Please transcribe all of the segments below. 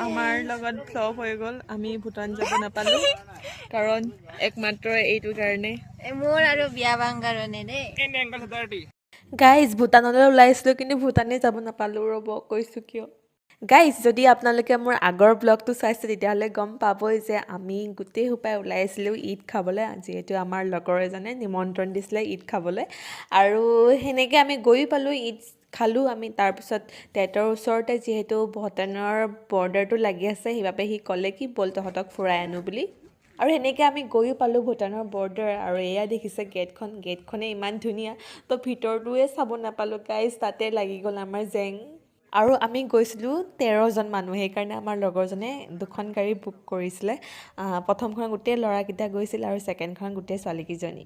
আমাৰ লগত ফ্লপ হৈ গ'ল আমি ভূটান যাব নাপালো কাৰণ একমাত্ৰ এইটো কাৰণে মোৰ আৰু বিয়া বাং কাৰণে দেই গাইজ ভূটানলৈ ওলাইছিলো কিন্তু ভূটানে যাব নাপালো ৰ'ব কৈছো কিয় গাইজ যদি আপোনালোকে মোৰ আগৰ ব্লগটো চাইছে তেতিয়াহ'লে গম পাবই যে আমি গোটেই সোপাই ওলাইছিলোঁ ঈদ খাবলৈ যিহেতু আমাৰ লগৰ এজনে নিমন্ত্ৰণ দিছিলে ঈদ খাবলৈ আৰু সেনেকৈ আমি গৈ পালোঁ ঈদ খালোঁ আমি তাৰপিছত তেহেঁতৰ ওচৰতে যিহেতু ভূটানৰ বৰ্ডাৰটো লাগি আছে সেইবাবে সি ক'লে কি ব'ল তহঁতক ফুৰাই আনো বুলি আৰু সেনেকৈ আমি গৈও পালোঁ ভূটানৰ বৰ্ডাৰ আৰু এয়া দেখিছে গেটখনে ইমান ধুনীয়া তো ভিতৰটোৱে চাব নাপালোঁ গাইজ তাতে লাগি গ'ল আমাৰ জেং আৰু আমি গৈছিলোঁ 13জন মানুহ সেইকাৰণে আমাৰ লগৰজনে দুখন গাড়ী বুক কৰিছিলে প্ৰথমখন গোটেই ল'ৰাকেইটা গৈছিল আৰু ছেকেণ্ডখন গোটেই ছোৱালীকেইজনী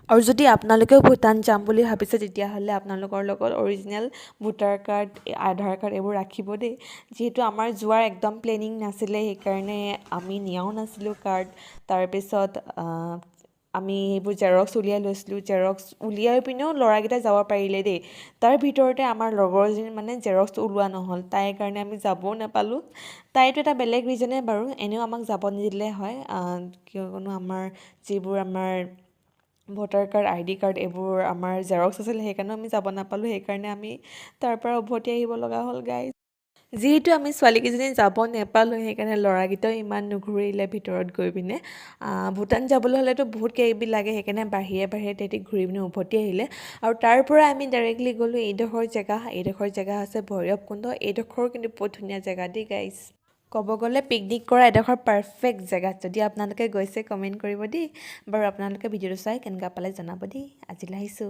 আৰু যদি আপোনালোকেও ভূটান যাম বুলি ভাবিছে তেতিয়াহ'লে আপোনালোকৰ লগত অৰিজিনেল ভোটাৰ কাৰ্ড আধাৰ কাৰ্ড এইবোৰ ৰাখিব দেই যিহেতু আমাৰ যোৱাৰ একদম প্লেনিং নাছিলে সেইকাৰণে আমি নিয়াও নাছিলোঁ কাৰ্ড তাৰপিছত আমি সেইবোৰ জেৰক্স উলিয়াই লৈছিলোঁ জেৰক্স উলিয়াই পিনেও ল'ৰাকেইটা যাব পাৰিলে দেই তাৰ ভিতৰতে আমাৰ লগৰজনী মানে জেৰক্স ওলোৱা নহ'ল তাইৰ কাৰণে আমি যাবও নাপালোঁ তাইতো এটা বেলেগ ৰিজনে বাৰু এনেও আমাক যাব নিদিলে হয় কিয়নো আমাৰ যিবোৰ আমাৰ ভোটাৰ কাৰ্ড ID কাৰ্ড এইবোৰ আমাৰ জেৰক্স আছিল সেইকাৰণে আমি যাব নাপালোঁ সেইকাৰণে আমি তাৰ পৰা উভতি আহিব লগা হ'ল গাইজ যিহেতু আমি ছোৱালীকেইজনী যাব নাপালোঁ সেইকাৰণে ল'ৰাকেইটাও ইমান নুঘূৰিলে ভিতৰত গৈ পিনে ভূটান যাবলৈ হ'লেতো বহুত কিবাকিবি লাগে সেইকাৰণে বাহিৰে তেহেঁতি ঘূৰি পিনে উভতি আহিলে আৰু তাৰ পৰা আমি ডাইৰেক্টলি গ'লোঁ এইডোখৰ জেগা আছে ভৈৰৱকুণ্ড এইডোখৰো কিন্তু বহুত ধুনীয়া জেগা দেই গাইজ ক'ব গ'লে পিকনিক কৰা এডোখৰ পাৰফেক্ট জেগাত যদি আপোনালোকে গৈছে কমেণ্ট কৰিব দেই বাৰু আপোনালোকে ভিডিঅ'টো চাই কেনেকুৱা পালে জনাব দেই আজিলৈ আহিছোঁ